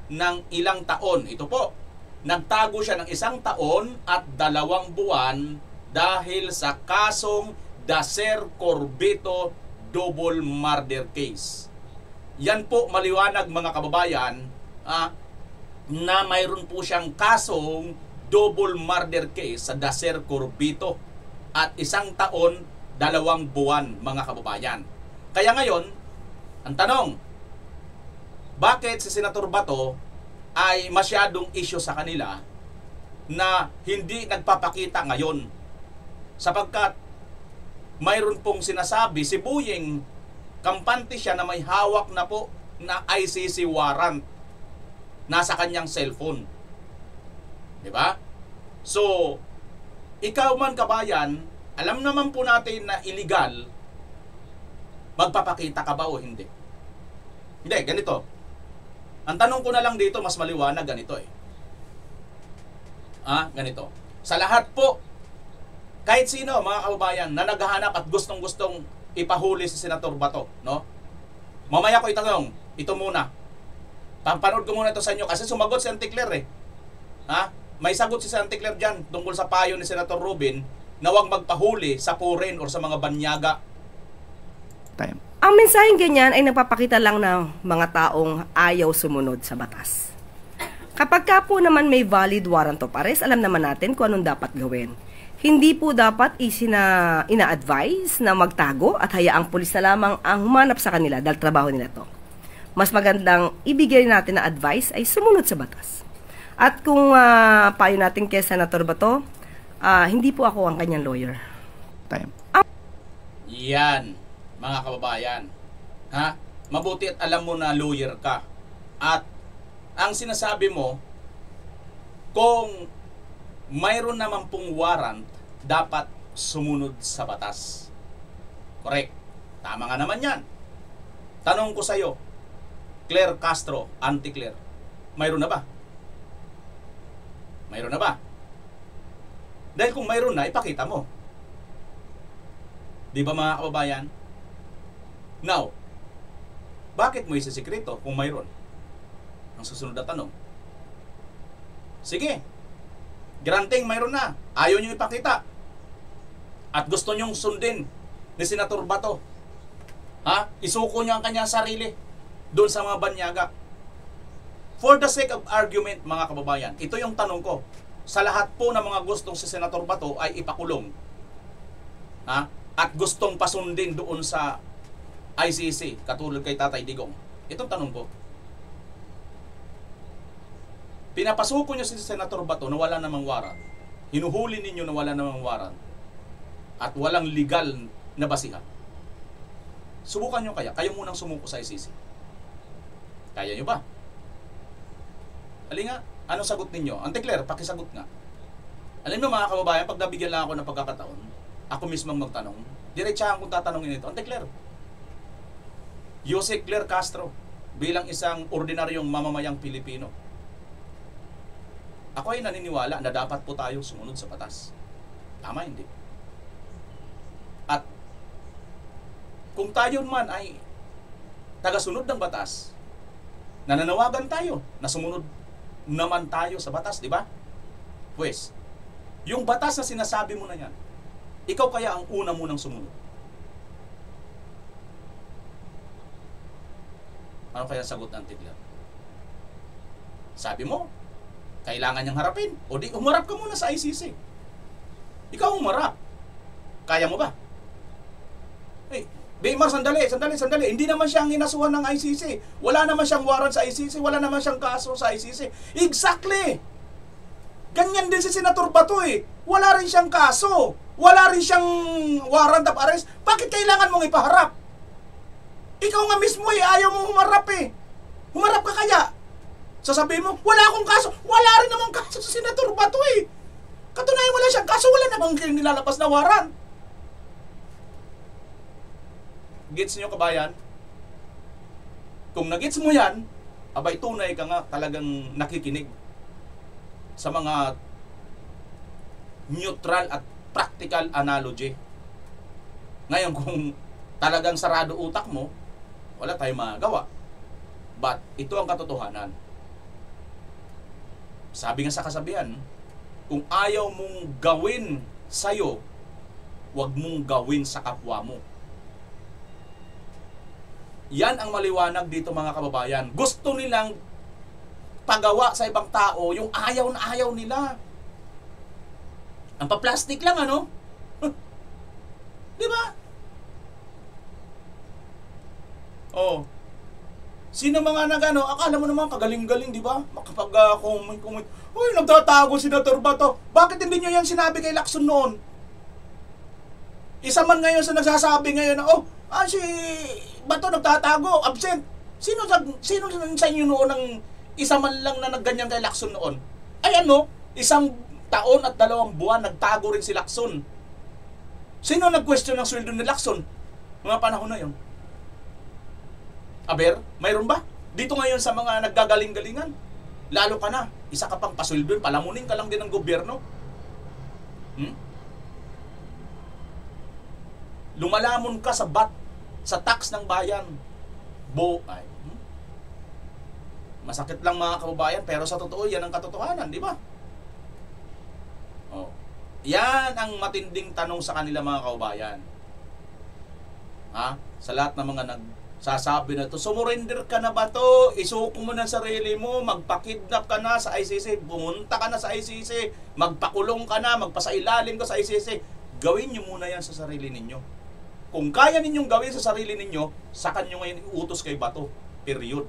ng ilang taon. Ito po. nagtago siya ng 1 taon at 2 buwan dahil sa kasong Dacer Corbito double murder case. Yan po maliwanag mga kababayan, na mayroon po siyang kasong double murder case sa Dacer Corbito at 1 taon, 2 buwan mga kababayan. Kaya ngayon, ang tanong, bakit si Senator Bato ay masyadong issue sa kanila na hindi nagpapakita ngayon? Sapagkat mayroon pong sinasabi si Boying, kampante siya na may hawak na po na ICC warrant nasa kanyang cellphone. Diba? So, ikaw man kabayan, alam naman po natin na illegal, magpapakita ka ba o hindi? Hindi, ganito. Ang tanong ko na lang dito, mas maliwanag, ganito eh. Ganito. Sa lahat po, kahit sino, mga kababayan, na naghahanap at gustong-gustong ipahuli si Senator Bato, no? Mamaya ko itanong, ito muna. Pampanood ko muna ito sa inyo kasi sumagot si Anticler eh. May sagot si Anticler dyan tungkol sa payo ni Senator Robin na huwag magpahuli sa purin o sa mga banyaga. Ang mensaheng ganyan ay nagpapakita lang ng mga taong ayaw sumunod sa batas. Kapag ka po naman may valid warrant of arrest, alam naman natin kung anong dapat gawin. Hindi po dapat ina-advise na magtago at hayaang pulis na lamang ang humanap sa kanila dahil trabaho nila to. Mas magandang ibigay natin na advice ay sumunod sa batas. At kung payo natin kay Senator Bato, hindi po ako ang kanyang lawyer. Yan, mga kababayan. Mabuti at alam mo na lawyer ka. At ang sinasabi mo, kung mayroon naman pong warrant, dapat sumunod sa batas. Correct. Tama nga naman yan. Tanong ko sa'yo, Claire Castro, Anticler, mayroon na ba? Mayroon na ba? Dahil kung mayroon na, ipakita mo. Di ba mga kababayan? Now, bakit mo isisikreto kung mayroon? Ang susunod na tanong. Sige, granting mayroon na. Ayaw nyo ipakita. At gusto nyong sundin ni Senator Bato. Isuko nyo ang kanyang sarili doon sa mga banyaga. For the sake of argument, mga kababayan, ito yung tanong ko. Sa lahat po ng mga gustong si Senator Bato ay ipakulong. At gustong pasundin doon sa ICC, katulad kay Tatay Digong. Itong tanong ko. Pinapasuko nyo si Senator Bato na wala namang warrant. Hinuhuli ninyo na wala namang warrant. At walang legal na basihan. Subukan nyo kaya. Kayo munang sumuko sa ICC. Kaya nyo ba? Halika nga, anong sagot ninyo? Anticler, pakisagot nga. Alam nyo mga kababayan, pag nabigyan lang ako ng pagkakataon, ako mismong magtanong, diretsahan kong tatanungin ito. Anticler, Jose Claire Castro, bilang isang ordinaryong mamamayang Pilipino, ako ay naniniwala na dapat po tayo sumunod sa batas. Tama, hindi? At kung tayo man ay tagasunod ng batas, nananawagan tayo na sumunod naman tayo sa batas, di ba? Pues, yung batas na sinasabi mo na yan, ikaw kaya ang una munang sumunod. Ano kaya sagot ng Anticler? Sabi mo, kailangan niyang harapin. O di, umarap ka muna sa ICC. Ikaw umarap. Kaya mo ba? Hey, Bimar, sandali. Hindi naman siyang inasuhan ng ICC. Wala naman siyang warrant sa ICC. Wala naman siyang kaso sa ICC. Exactly! Ganyan din si Senator Bato eh. Wala rin siyang kaso. Wala rin siyang warrant of arrest. Bakit kailangan mong ipaharap? Ikaw nga mismo eh, ayaw mong humarap eh. Humarap ka kaya? Sasabihin mo, wala akong kaso. Wala rin namang kaso sa Senator Bato eh. Katunayan wala siyang kaso, wala namang nilalabas na warrant. Gets nyo kabayan? Kung nagets mo yan, abay tunay ka nga talagang nakikinig sa mga neutral at practical analogy. Ngayon kung talagang sarado utak mo, wala tayong magagawa. But ito ang katotohanan. Sabi nga sa kasabihan, kung ayaw mong gawin sa'yo, huwag mong gawin sa kapwa mo. Yan ang maliwanag dito mga kababayan. Gusto nilang pagawa sa ibang tao yung ayaw na ayaw nila. Ang pa-plastic lang, ano? Di ba? Oh. Sino mga nagano, akala mo naman kagaling-galing, di ba? Makapag-comment. Uy, nagtatago si Senator Bato. Bakit hindi nyo yan sinabi kay Lacson noon? Isa man ngayon sa nagsasabi ngayon na, si Bato nagtatago, absent. Sino sa inyo noon ang isa man lang na nagganyan kay Lacson noon? Ay ano, 1 taon at 2 buwan nagtago rin si Lacson. Sino nag-question ng sweldo ni Lacson? Mga panahon na yun. Aber, mayroon ba? Dito ngayon sa mga naggagaling-galingan, lalo ka na, isa ka pang pasweldo, palamunin ka lang din ng gobyerno. Lumalamon ka sa sa tax ng bayan. Masakit lang mga kababayan, pero sa totoo, yan ang katotohanan, di ba? Yan ang matinding tanong sa kanila mga kababayan. Sa lahat ng mga sasabi na to, sumurrender ka na ba to? Isuko mo na sarili mo, magpakidnap ka na sa ICC, pumunta ka na sa ICC, magpakulong ka na, magpasailalim ka sa ICC. Gawin nyo muna yan sa sarili ninyo. Kung kaya ninyong gawin sa sarili ninyo, saka nyo ngayon iutos kay Bato. Period.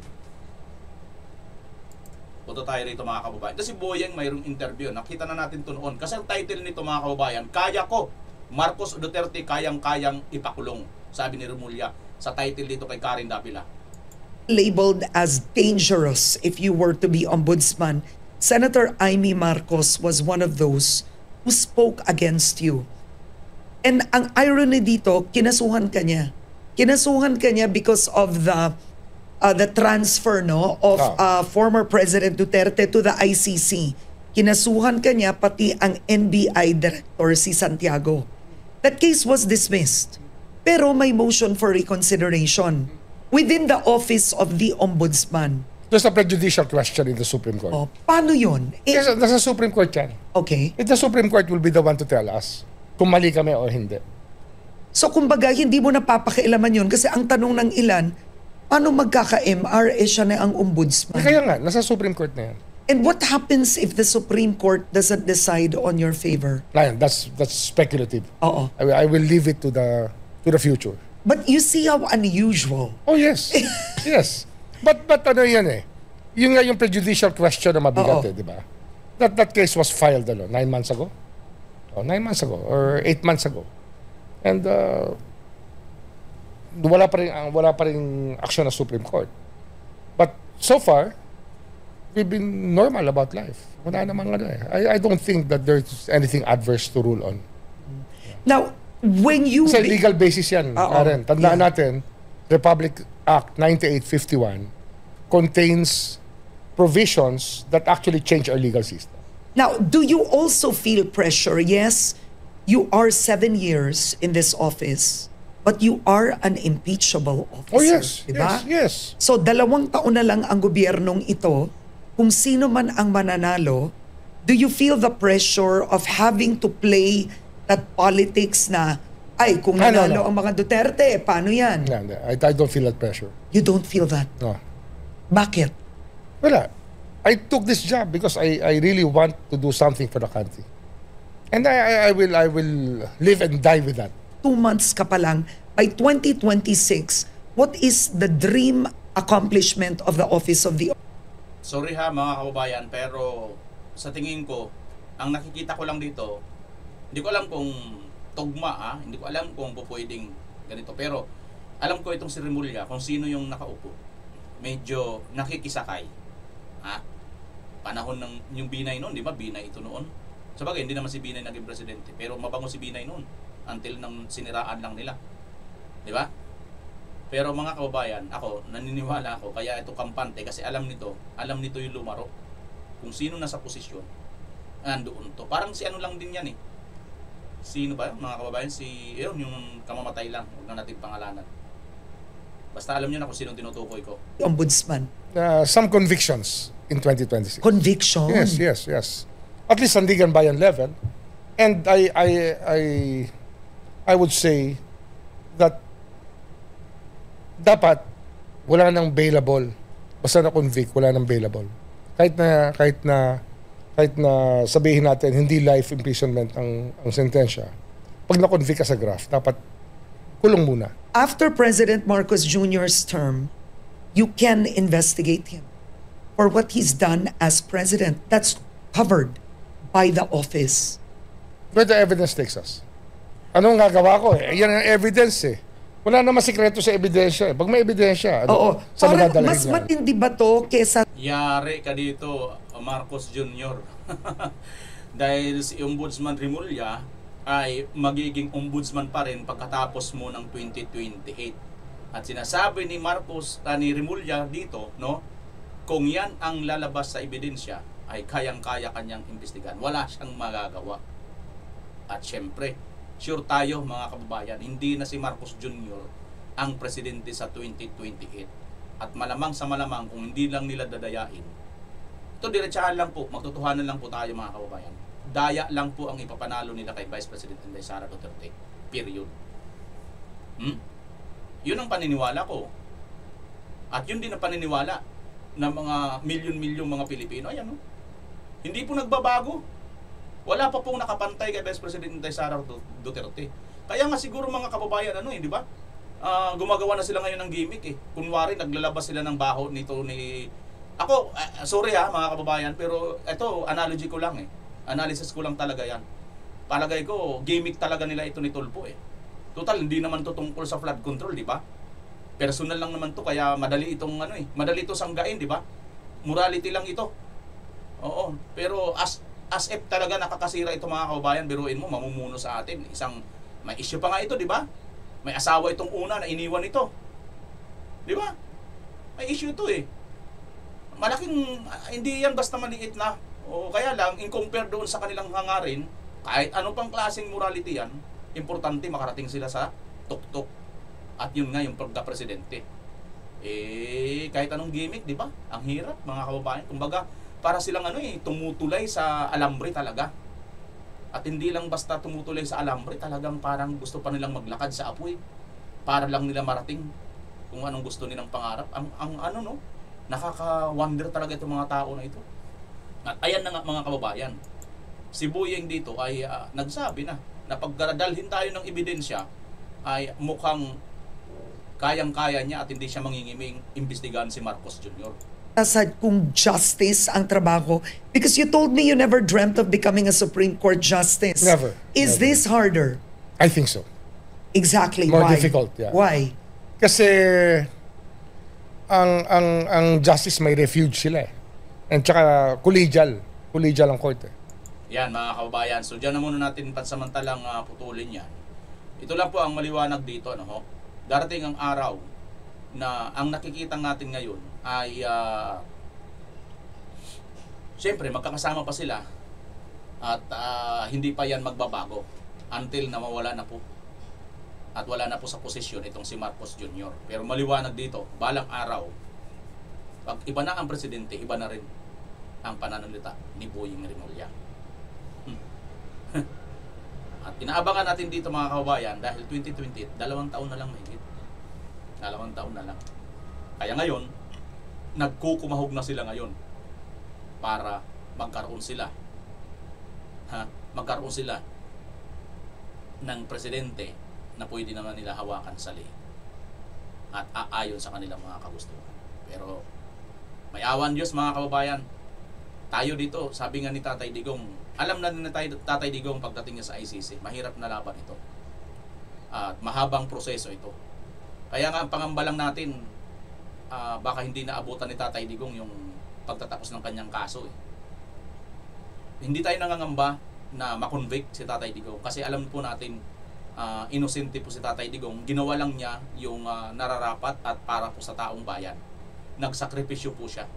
Punto tayo rito mga kababayan. Kasi Boyeng mayroong interview. Nakita na natin ito noon. Kasi ang title nito mga kababayan, Kaya Ko, Marcos Duterte kayang-kayang ipakulong. Sabi ni Remulla sa title dito kay Karen Davila. Labeled as dangerous if you were to be ombudsman, Senator Amy Marcos was one of those who spoke against you. And ang irony dito, kinasuhan ka niya. Kinasuhan ka niya because of the transfer of former President Duterte to the ICC. Kinasuhan ka niya pati ang NBI director si Santiago. That case was dismissed. Pero may motion for reconsideration within the office of the ombudsman. There's a prejudicial question in the Supreme Court. Paano yun? Yes, nasa Supreme Court yan. Okay. The Supreme Court will be the one to tell us kung mali kami o hindi. So kumbaga, hindi mo napapakialaman yun kasi ang tanong ng ilan, paano magkaka-MR siya na ang ombudsman? Kaya nga, nasa Supreme Court na yan. And what happens if the Supreme Court doesn't decide on your favor? That's speculative. Oo. I will leave it to the future. But you see how unusual. Oh yes. Yes. But ano yan eh. Yun nga yung prejudicial question na mabigat di ba? That case was filed 9 months ago. 9 months ago or 8 months ago. And wala pa rin action ng Supreme Court. But so far, we've been normal about life. Wala namang ano eh. I don't think that there's anything adverse to rule on. Now, when you... Sa legal basis yan, Karen. Tandaan natin, Republic Act 9851 contains provisions that actually change our legal system. Now, do you also feel pressure? Yes, you are 7 years in this office, but you are an impeachable officer. Oh yes, diba? yes. So, 2 taon na lang ang gobyernong ito. Kung sino man ang mananalo, do you feel the pressure of having to play that politics na, kung nanalo ang mga Duterte, paano yan? No, I don't feel that pressure. You don't feel that? No. Bakit? Wala. I took this job because I really want to do something for the country. And I will live and die with that. 2 months ka pa lang. By 2026, what is the dream accomplishment of the office of the... Sorry ha mga kababayan, pero sa tingin ko, ang nakikita ko lang dito, hindi ko alam kung tugma hindi ko alam kung pwedeng ganito, pero alam ko itong si Remulla, kung sino yung nakaupo. Medyo nakikisakay. Panahon ng yung Binay noon, di ba? Binay ito noon. Sabagay, hindi naman si Binay naging presidente, pero mabango si Binay noon until nang siniraan lang nila. Di ba? Pero mga kababayan, ako, naniniwala ako, kaya ito kampante kasi alam nito yung lumaro. Kung sino nasa posisyon, nandoon to. Parang si ano lang din yan eh. Sino ba? Mga kababayan, yung kamamatay lang, huwag na natin pangalanan. Basta alam niyo na kung sinong tinutukoy ko. Ombudsman. Some convictions in 2026. Conviction? Yes. At least Sandigan Bayan level. And I would say that dapat wala nang bailable. Basta na-convict, wala nang bailable. Kahit na sabihin natin hindi life imprisonment ang sentensya. Pag na-convict ka sa graft, dapat kulong muna. After President Marcos Jr.'s term, you can investigate him for what he's done as president. That's covered by the office. Where the evidence takes us. Anong gagawa ko eh? Yan ang evidence eh. Wala naman sikreto sa ebidensya eh. Pag may ebidensya, sa parang mas matindi ba to kesa... Yari ka dito, Marcos Jr. Dahil si Ombudsman Remulla ay magiging ombudsman pa rin pagkatapos mo ng 2028. At sinasabi ni Marcos, ni Remulla dito, no, kung yan ang lalabas sa ebidensya, ay kayang-kaya kanyang imbestigahan. Wala siyang magagawa. At syempre, sure tayo mga kababayan, hindi na si Marcos Jr. ang presidente sa 2028. At malamang sa malamang, kung hindi lang nila dadayain, ito diretsahan lang po, magtutuhanan lang po tayo mga kababayan. Daya lang po ang ipapanalo nila kay Vice President Inday Sara Duterte. Period. Yun ang paniniwala ko. At yun din ang paniniwala ng mga milyon-milyong mga Pilipino. Ayan, no? Hindi po nagbabago. Wala pa pong nakapantay kay Vice President Inday Sara Duterte. Kaya nga siguro mga kababayan, di ba? Gumagawa na sila ngayon ng gimmick eh. Kunwari, naglalabas sila ng baho nito ni... Ako, sorry mga kababayan, pero ito, analogy ko lang eh. Analysis ko lang talaga yan. Palagay ko, gimmick talaga nila ito ni Tulfo eh. Total, hindi naman to tungkol sa flood control, di ba? Personal lang naman to, kaya madali itong madali ito sanggain, di ba? Morality lang ito. Oo, pero as if talaga nakakasira ito mga kababayan, biruin mo, mamumuno sa atin. May issue pa nga ito, di ba? May asawa itong una na iniwan ito. Di ba? May issue ito eh. Malaking, hindi yan basta maliit na. O kaya lang, in compare doon sa kanilang hangarin, kahit ano pang klaseng morality yan, importante makarating sila sa tuktok. At yun nga yung pagka-presidente. Kahit anong gimmick, di ba? Ang hirap, mga kababayan. Kumbaga, para silang tumutulay sa alambre talaga. At hindi lang basta tumutulay sa alambre, talagang parang gusto pa nilang maglakad sa apoy. Para lang nila marating kung anong gusto nilang pangarap. Nakaka-wonder talaga itong mga tao na ito. At ayan na nga mga kababayan, si Boyeng dito ay nagsabi na pagdadalhin tayo ng ebidensya ay mukhang kayang-kaya niya at hindi siya mangingiming imbestigahan si Marcos Jr. Aside kung justice ang trabaho, because you told me you never dreamt of becoming a Supreme Court Justice. Never. Is this harder? I think so. Exactly. More Why? difficult, yeah. Why? Kasi ang justice may refuge sila eh. And tsaka collegial ang court eh. Yan mga kababayan, so dyan na muna natin pansamantalang putulin yan. Ito lang po ang maliwanag dito, darating ang araw na ang nakikita natin ngayon ay siyempre magkakasama pa sila at hindi pa yan magbabago until na mawala na po at wala na po sa posisyon itong si Marcos Jr. Pero maliwanag dito, balang araw, pag iba na ang presidente, iba na rin ang pananalita ni Boyeng Remulla. At inaabangan natin dito mga kababayan dahil 2028, 2 taon na lang mahigit. 2 taon na lang. Kaya ngayon, nagkukumahog na sila ngayon para magkaroon sila ng presidente na pwede naman nila hawakan sa lihim at aayon sa kanilang mga kagustuhan. Pero may awan Diyos mga kababayan. Tayo dito, sabi nga ni Tatay Digong, alam na ni Tatay Digong pagdating niya sa ICC, mahirap na laban ito. At mahabang proseso ito. Kaya nga ang pangamba lang natin, baka hindi naabutan ni Tatay Digong yung pagtatapos ng kanyang kaso eh. Hindi tayo nangangamba na makonvict si Tatay Digong kasi alam po natin inosente po si Tatay Digong. Ginawa lang niya yung nararapat at para po sa taong bayan. Nagsakripisyo po siya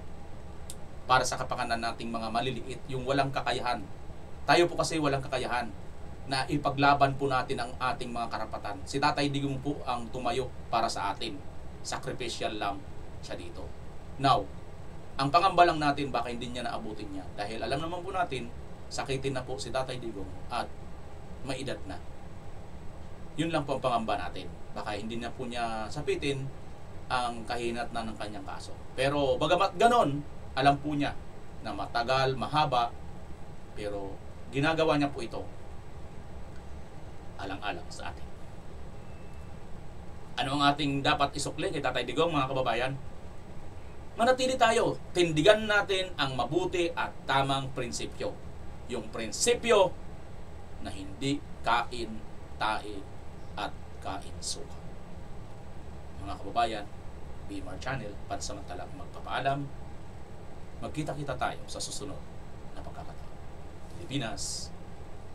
para sa kapakanan nating mga maliliit, yung walang kakayahan. Tayo po kasi walang kakayahan na ipaglaban po natin ang ating mga karapatan. Si Tatay Digong po ang tumayo para sa atin. Sacrificial lang siya dito. Now, ang pangamba lang natin, baka hindi niya naabutin niya. Dahil alam naman po natin, sakitin na po si Tatay Digong at may edad na. Yun lang po ang pangamba natin. Baka hindi na po niya sapitin ang kahinat na ng kanyang kaso. Pero bagamat ganon, alam po niya na matagal, mahaba, pero ginagawa niya po ito alang-alang sa atin. Ano ang ating dapat isukli kay Tatay Digong, mga kababayan? Manatili tayo, tindigan natin ang mabuti at tamang prinsipyo. Yung prinsipyo na hindi kain, tae, at kain suka. Mga kababayan, BMR Channel, pansamantalang magpapaalam. Magkita-kita tayo sa susunod na pagkakataon. Pilipinas,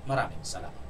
maraming salamat.